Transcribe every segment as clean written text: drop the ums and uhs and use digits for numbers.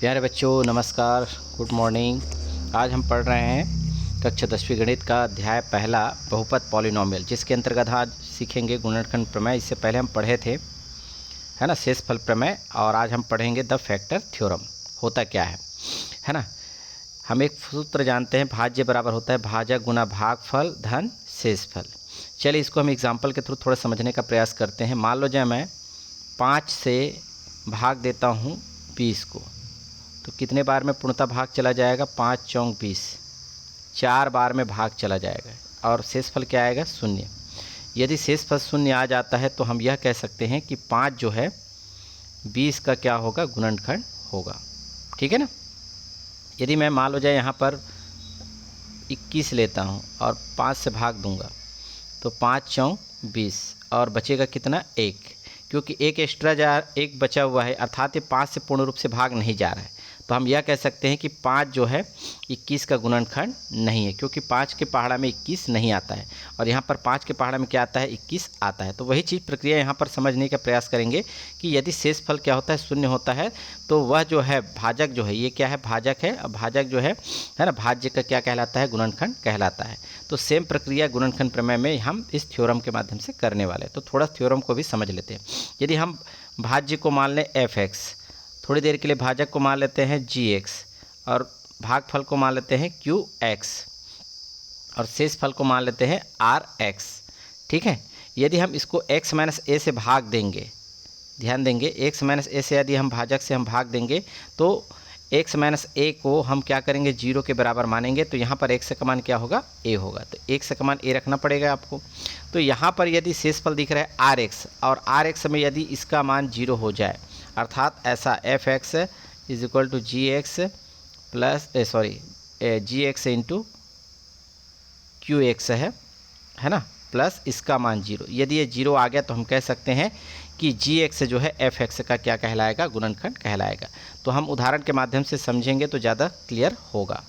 प्यारे बच्चों नमस्कार, गुड मॉर्निंग। आज हम पढ़ रहे हैं कक्षा 10वीं गणित का अध्याय पहला बहुपद पॉलिनोमियल, जिसके अंतर्गत आज सीखेंगे गुणनखंड प्रमेय। इससे पहले हम पढ़े थे है ना शेषफल प्रमेय, और आज हम पढ़ेंगे द फैक्टर थ्योरम। होता क्या है ना, हम एक सूत्र जानते हैं, भाज्य बराबर होता है भाजक गुना भागफल धन शेषफल। चलिए इसको हम एग्जाम्पल के थ्रू थोड़ा समझने का प्रयास करते हैं। मान लो जब मैं 5 से भाग देता हूँ 20 को, तो कितने बार में पूर्णतः भाग चला जाएगा? 5 चौक 20, 4 बार में भाग चला जाएगा, और शेषफल क्या आएगा? 0। यदि शेषफल 0 आ जाता है तो हम यह कह सकते हैं कि 5 जो है 20 का क्या होगा? गुणनखंड होगा। ठीक है ना। यदि मैं मान लो जाए यहाँ पर 21 लेता हूँ और 5 से भाग दूंगा, तो 5 चौक 20, और बचेगा कितना? 1, क्योंकि एक एक्स्ट्रा एक बचा हुआ है, अर्थात ये 5 से पूर्ण रूप से भाग नहीं जा रहा है। तो हम यह कह सकते हैं कि 5 जो है 21 का गुणनखंड नहीं है, क्योंकि 5 के पहाड़ा में 21 नहीं आता है, और यहाँ पर 5 के पहाड़ा में क्या आता है? 21 आता है। तो वही चीज़ प्रक्रिया यहाँ पर समझने का प्रयास करेंगे कि यदि शेषफल क्या होता है? 0 होता है, तो वह जो है भाजक जो है, ये क्या है? भाजक है। और भाजक जो है ना, भाज्य का क्या कहलाता है? गुणनखंड कहलाता है। तो सेम प्रक्रिया गुणनखंड प्रमेय में हम इस थ्योरम के माध्यम से करने वाले हैं। तो थोड़ा थ्योरम को भी समझ लेते हैं। यदि हम भाज्य को मान लें f(x), थोड़ी देर के लिए भाजक को मान लेते हैं gx, और भागफल को मान लेते हैं qx, और शेषफल को मान लेते हैं rx। ठीक है। यदि हम इसको x माइनस a से भाग देंगे, ध्यान देंगे, x माइनस a से यदि हम भाजक से हम भाग देंगे, तो x माइनस a को हम क्या करेंगे? 0 के बराबर मानेंगे। तो यहाँ पर x का मान क्या होगा? a होगा। तो x का मान a रखना पड़ेगा आपको। तो यहाँ पर यदि शेषफल दिख रहा है rx, और rx में यदि इसका मान 0 हो जाए, अर्थात ऐसा f(x) is equal to gx plus gx into qx है ना, प्लस इसका मान 0। यदि ये 0 आ गया तो हम कह सकते हैं कि gx जो है f(x) का क्या कहलाएगा? गुणनखंड कहलाएगा। तो हम उदाहरण के माध्यम से समझेंगे तो ज़्यादा क्लियर होगा।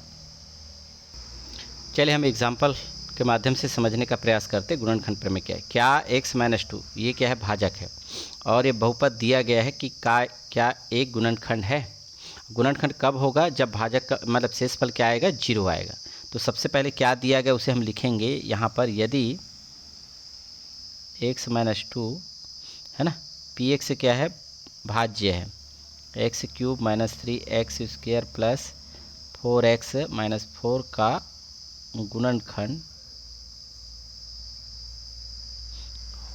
चलिए हम एग्जाम्पल के माध्यम से समझने का प्रयास करते हैं गुणनखंड प्रमेय क्या है। क्या x माइनस 2 ये क्या है? भाजक है, और ये बहुपद दिया गया है कि क्या एक गुणनखंड है। गुणनखंड कब होगा? जब भाजक का मतलब शेषफल क्या आएगा? 0 आएगा। तो सबसे पहले क्या दिया गया उसे हम लिखेंगे यहाँ पर। यदि x माइनस 2 है ना, px से क्या है? भाज्य है, x cube minus 3x square plus 4x minus 4 का गुणनखंड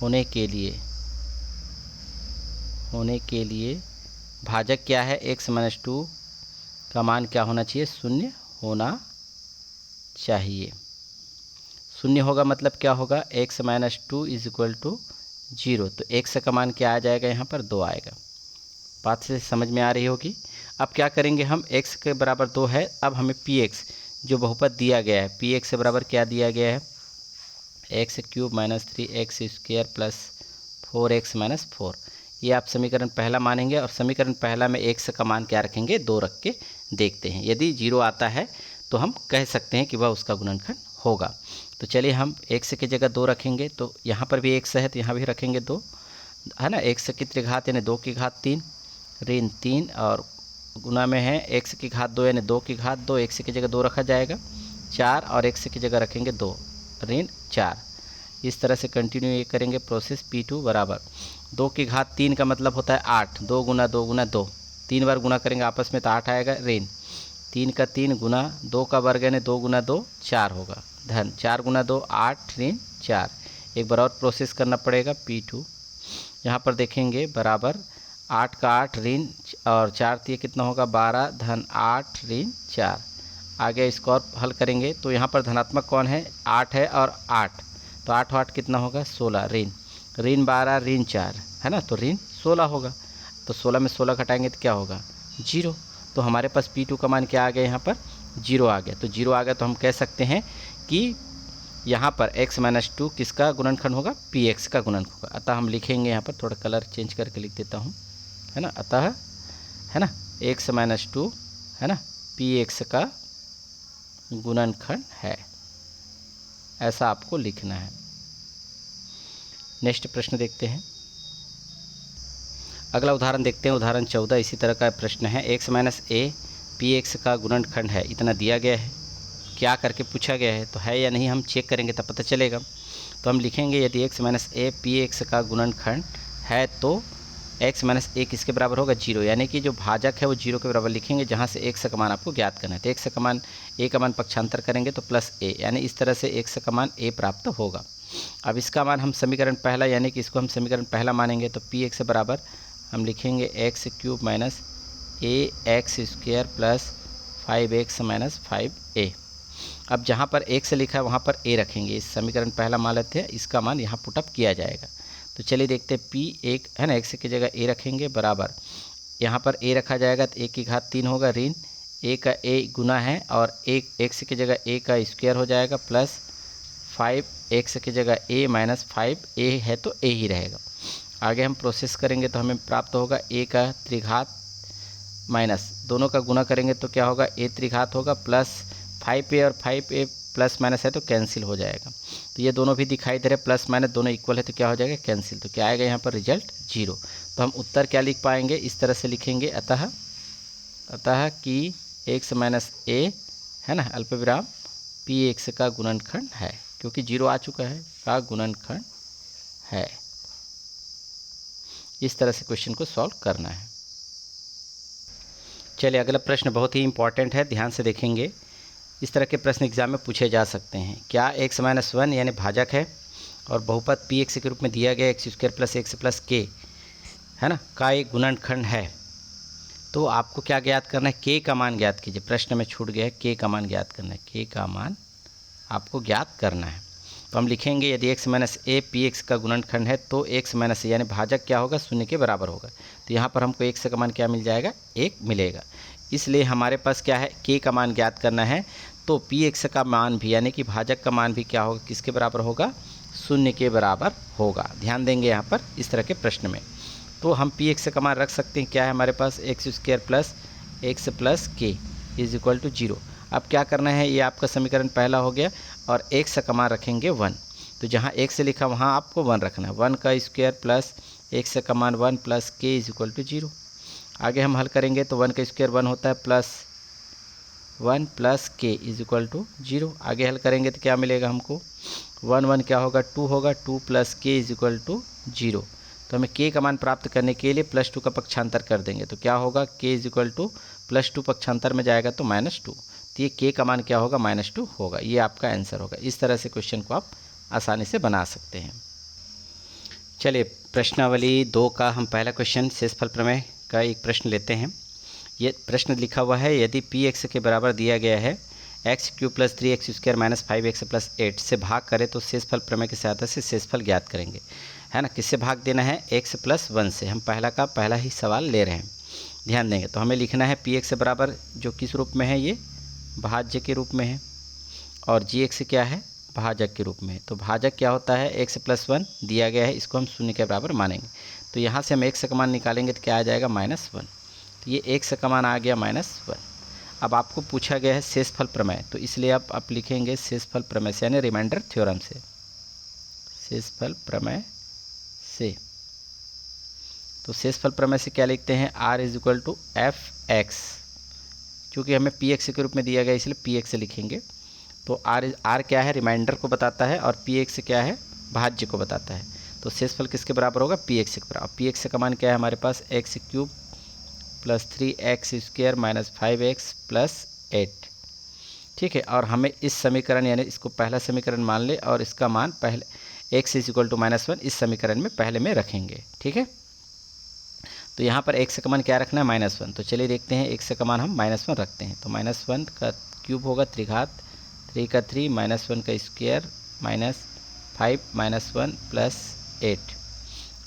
होने के लिए भाजक क्या है? x माइनस 2 का मान क्या होना चाहिए? 0 होना चाहिए। 0 होगा मतलब क्या होगा? x minus 2 is equal to 0। तो x का मान क्या आ जाएगा? यहाँ पर 2 आएगा। बात से समझ में आ रही होगी। अब क्या करेंगे हम? x के बराबर 2 है। अब हमें px जो बहुपद दिया गया है, px से बराबर क्या दिया गया है? x cube minus 3x square plus 4x minus 4। ये आप समीकरण पहला मानेंगे, और समीकरण पहला में x का मान क्या रखेंगे? 2 रख के देखते हैं। यदि 0 आता है तो हम कह सकते हैं कि वह उसका गुणनखंड होगा। तो चलिए हम x की जगह 2 रखेंगे, तो यहाँ पर भी x है तो यहाँ भी रखेंगे 2, है ना। x की त्रिघात यानी 2 की घात 3 ऋण 3, और गुना में है x की घात 2 यानी 2 की घात 2, x की जगह 2 रखा जाएगा 4, और x की जगह रखेंगे 2 ऋण 4। इस तरह से कंटिन्यू ये करेंगे प्रोसेस। P2 बराबर 2 की घात 3 का मतलब होता है 8, 2 गुना 2 गुना 2, 3 बार गुना करेंगे आपस में तो 8 आएगा, ऋण 3 का 3 गुना 2 का वर्ग यानी 2 गुना 2 4 होगा, धन 4 गुना 2 8 ऋण 4। एक बार और प्रोसेस करना पड़ेगा। P2 यहाँ पर देखेंगे बराबर 8 का 8 ऋण और 4 दिए कितना होगा? 12 धन 8 ऋण 4। आगे इसको और हल करेंगे तो यहाँ पर धनात्मक कौन है? 8 है, और 8 तो 8 8 कितना होगा? 16 ऋण 12 ऋण 4 है ना, तो ऋण 16 होगा। तो 16 में 16 घटाएंगे तो क्या होगा? 0। तो हमारे पास P2 का मान क्या आ गया? यहाँ पर 0 आ गया। तो 0 आ गया तो हम कह सकते हैं कि यहाँ पर x माइनस 2 किसका गुणनखंड होगा? px का गुणनखंड होगा। अतः हम लिखेंगे यहाँ पर, थोड़ा कलर चेंज करके लिख देता हूँ, है ना। अतः है ना x माइनस 2 है ना px का गुणनखंड है, ऐसा आपको लिखना है। नेक्स्ट प्रश्न देखते हैं। अगला उदाहरण देखते हैं, उदाहरण 14 इसी तरह का प्रश्न है। x minus A P x का गुणनखंड है, इतना दिया गया है, क्या करके पूछा गया है, तो है या नहीं हम चेक करेंगे तब पता चलेगा। तो हम लिखेंगे यदि x minus A P x का गुणनखंड है तो x माइनस ए किसके बराबर होगा, 0, यानी कि जो भाजक है वो 0 के बराबर लिखेंगे, जहाँ से x का मान आपको ज्ञात करना है। तो x का मान a का मान पक्षांतर करेंगे तो प्लस a, यानी इस तरह से x का मान a प्राप्त होगा। अब इसका मान हम समीकरण पहला, यानी कि इसको हम समीकरण पहला मानेंगे तो पी एक्स बराबर हम लिखेंगे x cube minus a x square plus 5x minus 5a। अब जहाँ पर x लिखा है वहाँ पर a रखेंगे, इस समीकरण पहला मान लेते हैं, इसका मान यहाँ पुटअप किया जाएगा। तो चलिए देखते हैं, p एक है ना, x की जगह a रखेंगे बराबर यहाँ पर a रखा जाएगा तो a की घात 3 होगा, ऋण a का a गुना है और एक x की जगह a का स्क्वायर हो जाएगा प्लस 5x की जगह a माइनस 5a है तो a ही रहेगा। आगे हम प्रोसेस करेंगे तो हमें प्राप्त होगा a का त्रिघात माइनस दोनों का गुना करेंगे तो क्या होगा, a त्रिघात होगा प्लस 5a और 5a प्लस माइनस है तो कैंसिल हो जाएगा। तो ये दोनों भी दिखाई दे रहे, प्लस माइनस दोनों इक्वल है तो क्या हो जाएगा, कैंसिल। तो क्या आएगा यहाँ पर रिजल्ट 0। तो हम उत्तर क्या लिख पाएंगे, इस तरह से लिखेंगे, अतः कि x माइनस a है ना अल्पविराम पी एक्स का गुणनखंड है, क्योंकि 0 आ चुका है, का गुणनखंड है। इस तरह से क्वेश्चन को सॉल्व करना है। चलिए अगला प्रश्न बहुत ही इंपॉर्टेंट है, ध्यान से देखेंगे। इस तरह के प्रश्न एग्जाम में पूछे जा सकते हैं। क्या x माइनस 1 यानी भाजक है और बहुपद पी एक्स के रूप में दिया गया x square plus x plus के है ना का एक गुणनखंड है, तो आपको क्या ज्ञात करना है, k का मान ज्ञात कीजिए। प्रश्न में छूट गया है, k का मान ज्ञात करना है, k का मान आपको ज्ञात करना है। तो हम लिखेंगे यदि x minus A P x का गुणनखंड है तो x माइनस ए यानी भाजक क्या होगा, 0 के बराबर होगा। तो यहाँ पर हमको x का मान क्या मिल जाएगा, 1 मिलेगा। इसलिए हमारे पास क्या है, k का मान ज्ञात करना है, तो पी एक्स का मान भी यानी कि भाजक का मान भी क्या होगा, किसके बराबर होगा, 0 के बराबर होगा। ध्यान देंगे यहाँ पर इस तरह के प्रश्न में। तो हम पी एक्स का मान रख सकते हैं, क्या है हमारे पास, x square plus x plus k is equal to 0। अब क्या करना है, ये आपका समीकरण पहला हो गया और x का मान रखेंगे 1। तो जहाँ x लिखा वहाँ आपको 1 रखना है, 1 का स्क्वायर प्लस x का मान 1 plus k is equal to 0। आगे हम हल करेंगे तो 1 का स्क्वायर 1 होता है plus 1 plus k is equal to 0। आगे हल करेंगे तो क्या मिलेगा हमको, 1 क्या होगा, 2 होगा, 2 plus k is equal to 0। तो हमें k का मान प्राप्त करने के लिए +2 का पक्षांतर कर देंगे तो क्या होगा, k इज इक्वल टू +2 पक्षांतर में जाएगा तो -2। तो ये k का मान क्या होगा, -2 होगा। ये आपका आंसर होगा। इस तरह से क्वेश्चन को आप आसानी से बना सकते हैं। चलिए प्रश्नावली 2 का हम पहला क्वेश्चन शेषफल प्रमेय का एक प्रश्न लेते हैं। ये प्रश्न लिखा हुआ है, यदि पी एक्स के बराबर दिया गया है x cube plus 3x square minus 5x plus 8 से भाग करें तो शेषफल प्रमेय की सहायता से शेषफल ज्ञात करेंगे, है ना। किससे भाग देना है, x प्लस 1 से। हम पहला का पहला ही सवाल ले रहे हैं, ध्यान देंगे। तो हमें लिखना है पी एक्स बराबर जो किस रूप में है, ये भाज्य के रूप में है, और जी एक्स क्या है, भाजक के रूप में है। तो भाजक क्या होता है, x प्लस 1 दिया गया है, इसको हम 0 के बराबर मानेंगे। तो यहाँ से हम x का मान निकालेंगे तो क्या आ जाएगा, -1। तो ये x का मान आ गया -1। अब आपको पूछा गया है शेषफल प्रमेय, तो इसलिए आप लिखेंगे शेषफल प्रमेय से, यानी रिमाइंडर थ्योरम से, शेषफल प्रमेय से। तो शेषफल प्रमेय से क्या लिखते हैं, r is equal to F X, क्योंकि हमें पी एक्स के रूप में दिया गया इसलिए पी एक्स लिखेंगे। तो r क्या है, रिमाइंडर को बताता है, और पी एक्स क्या है, भाज्य को बताता है। तो शेषफल किसके बराबर होगा, पी एक्स के बराबर। पी एक्स का मान क्या है हमारे पास, x cube plus 3x square minus 5x plus 8, ठीक है। और हमें इस समीकरण यानी इसको पहला समीकरण मान ले और इसका मान पहले x इज इक्वल टू -1 इस समीकरण में पहले में रखेंगे, ठीक है। तो यहाँ पर x का मान क्या रखना है, -1। तो चलिए देखते हैं, x का मान हम -1 रखते हैं। तो -1 का क्यूब होगा त्रिघात 3 का 3 -1 का स्क्वायर माइनस 5 -1 प्लस 8।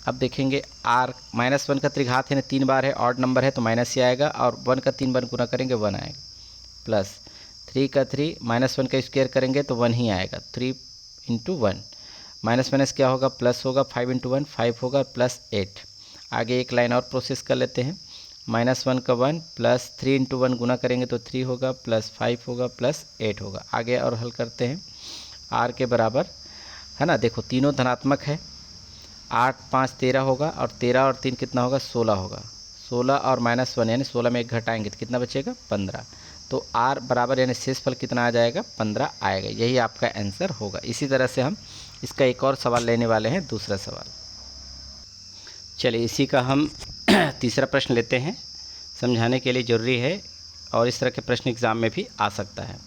अब देखेंगे r -1 का त्रिघात है ना, 3 बार है, ऑड नंबर है तो माइनस ही आएगा, और 1 का 3 बार गुना करेंगे 1 आएगा, प्लस 3 का 3 -1 का स्क्वायर करेंगे तो 1 ही आएगा, 3 × 1 माइनस क्या होगा, प्लस होगा, 5 × 1 5 होगा, प्लस 8। आगे एक लाइन और प्रोसेस कर लेते हैं, -1 का 1 प्लस 3 × 1 गुना करेंगे तो 3 होगा, प्लस 5 होगा, प्लस 8 होगा। आगे और हल करते हैं, r के बराबर है ना, देखो तीनों धनात्मक है, 8 5 13 होगा, और 13 और 3 कितना होगा, 16 होगा। 16 और -1 यानी 16 में 1 घटाएंगे तो कितना बचेगा, 15। तो r बराबर यानी शेषफल कितना आ जाएगा, 15 आएगा। यही आपका आंसर होगा। इसी तरह से हम इसका एक और सवाल लेने वाले हैं, दूसरा सवाल। चलिए इसी का हम तीसरा प्रश्न लेते हैं, समझाने के लिए ज़रूरी है और इस तरह के प्रश्न एग्जाम में भी आ सकता है।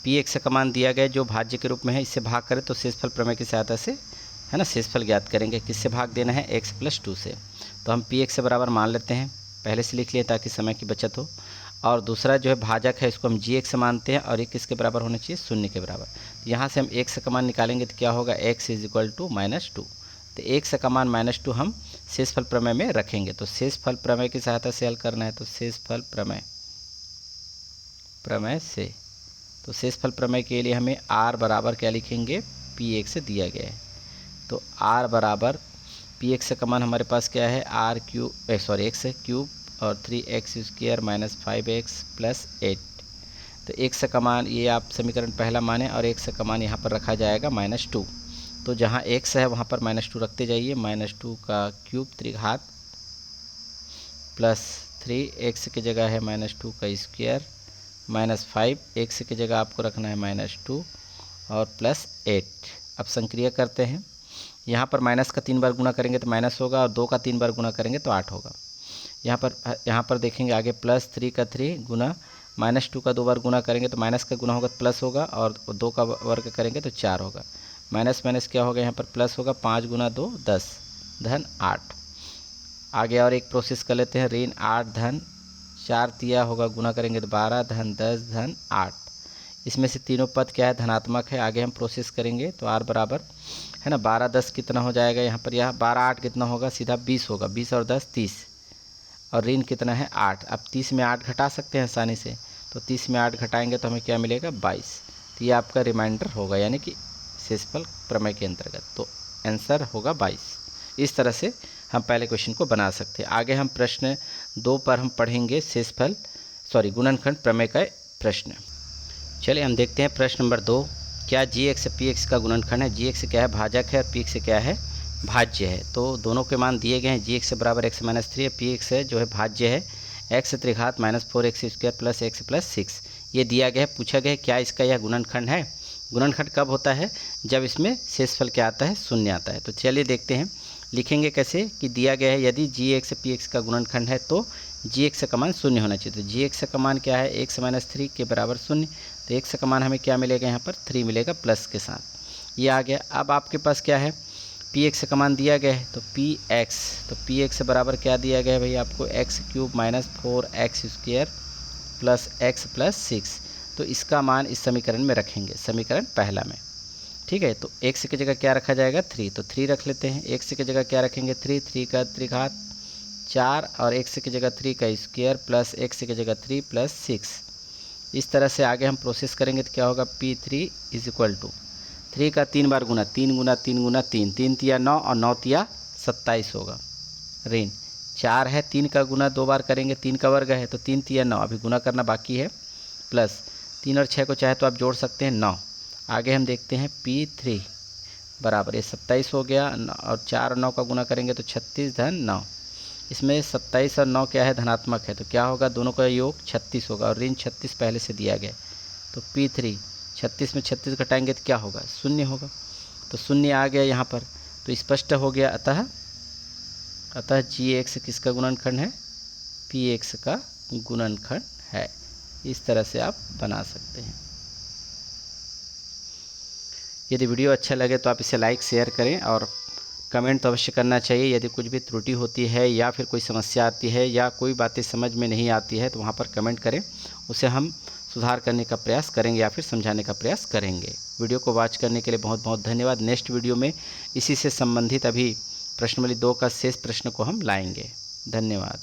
Px का मान दिया गया जो भाज्य के रूप में है, इससे भाग करें तो शेषफल प्रमेय की सहायता से, है ना, शेषफल ज्ञात करेंगे। किससे भाग देना है, x + 2 से। तो हम Px से बराबर मान लेते हैं, पहले से लिख लिए ताकि समय की बचत हो। और दूसरा जो है भाजक है, इसको हम Gx मानते हैं, और ये किसके बराबर होना चाहिए, 0 के बराबर। तो यहाँ से हम x का मान निकालेंगे तो क्या होगा, x = -2। तो x का मान -2 हम शेषफल प्रमेय में रखेंगे। तो शेषफल प्रमेय की सहायता से हल करना है। तो शेषफल प्रमेय से, तो शेषफल प्रमेय के लिए हमें r बराबर क्या लिखेंगे, Px दिया गया है। तो r बराबर Px का मान हमारे पास क्या है, x³ और 3x² - 5x + 8। तो x का मान, ये आप समीकरण पहला माने, और x का मान यहाँ पर रखा जाएगा -2। तो जहाँ x है वहाँ पर -2 रखते जाइए। -2³ त्रिघात प्लस 3x की जगह है -2² -5x की जगह आपको रखना है -2 और +8। अब संक्रिया करते हैं। यहाँ पर माइनस का 3 बार गुणा करेंगे तो माइनस होगा, और 2 का 3 बार गुणा करेंगे तो 8 होगा। यहाँ पर देखेंगे आगे +3 का 3 गुना -2 का 2 बार गुणा करेंगे तो माइनस का गुना होगा तो प्लस होगा, और 2 का वर्ग करेंगे तो 4 होगा। माइनस माइनस क्या होगा, यहाँ पर प्लस होगा। 5 × 2 10 धन 8। आगे और एक प्रोसेस कर लेते हैं। ऋण 8 धन 4 तिया होगा, गुना करेंगे तो 12 धन 10 धन 8। इसमें से तीनों पद क्या है, धनात्मक है। आगे हम प्रोसेस करेंगे तो r बराबर, है ना, 12 10 कितना हो जाएगा, यहाँ पर यह 12 8 कितना होगा, सीधा 20 होगा। 20 और 10 30, और ऋण कितना है 8। अब 30 में 8 घटा सकते हैं आसानी से, तो 30 में 8 घटाएंगे तो हमें क्या मिलेगा, 22। तो ये आपका रिमाइंडर होगा, यानी कि शेषफल प्रमेय के अंतर्गत। तो आंसर होगा 22। इस तरह से हम पहले क्वेश्चन को बना सकते हैं। आगे हम प्रश्न 2 पर हम पढ़ेंगे गुणनखंड प्रमेय का प्रश्न। चलिए हम देखते हैं प्रश्न नंबर 2। क्या Gx Px का गुणनखंड है। Gx क्या है, भाजक है, और Px क्या है, भाज्य है। तो दोनों के मान दिए गए हैं। Gx बराबर x - 3 है, Px है जो है भाज्य है, x त्रिघात -4x² + x + 6 ये दिया गया है। पूछा गया है क्या इसका यह गुणनखंड है। गुणनखंड कब होता है, जब इसमें शेषफल क्या आता है, 0 आता है। तो चलिए देखते हैं, लिखेंगे कैसे कि दिया गया है यदि Gx Px का गुणनखंड है तो Gx का मान 0 होना चाहिए। तो Gx का मान क्या है, x - 3 के बराबर 0। तो x का मान हमें क्या मिलेगा, यहाँ पर 3 मिलेगा प्लस के साथ, ये आ गया। अब आपके पास क्या है, Px का मान दिया गया है, तो Px बराबर क्या दिया गया है भाई आपको, x³ - 4x² + x + 6। तो इसका मान इस समीकरण में रखेंगे, समीकरण पहला में, ठीक है। तो x की जगह क्या रखा जाएगा, 3, तो 3 रख लेते हैं। x की जगह क्या रखेंगे, 3 का त्रिघात 4, और x की जगह 3 का स्क्वायर प्लस x की जगह 3 + 6। इस तरह से आगे हम प्रोसेस करेंगे तो क्या होगा, P3 = 3 का 3 बार गुना, 3 × 3 × 3, 3 तिया 9 और 9 तिया 27 होगा। ऋण 4 है, 3 का गुना 2 बार करेंगे, 3 का वर्ग है तो 3 तिया 9, अभी गुना करना बाकी है, प्लस 3 और 6 को चाहे तो आप जोड़ सकते हैं 9। आगे हम देखते हैं P3 बराबर, ये 27 हो गया, और 4 और 9 का गुना करेंगे तो 36 धन 9। इसमें 27 और 9 क्या है, धनात्मक है, तो क्या होगा, दोनों का योग 36 होगा, और ऋण 36 पहले से दिया गया। तो P3 36 में 36 घटाएंगे तो क्या होगा, 0 होगा। तो 0 आ गया यहाँ पर, तो स्पष्ट हो गया। अतः Gx किसका गुणनखंड है, Px का गुणनखंड है। इस तरह से आप बना सकते हैं। यदि वीडियो अच्छा लगे तो आप इसे लाइक शेयर करें, और कमेंट तो अवश्य करना चाहिए। यदि कुछ भी त्रुटि होती है या फिर कोई समस्या आती है या कोई बातें समझ में नहीं आती है तो वहाँ पर कमेंट करें, उसे हम सुधार करने का प्रयास करेंगे या फिर समझाने का प्रयास करेंगे। वीडियो को वॉच करने के लिए बहुत बहुत धन्यवाद। नेक्स्ट वीडियो में इसी से संबंधित अभी प्रश्नावली 2 का शेष प्रश्न को हम लाएंगे। धन्यवाद।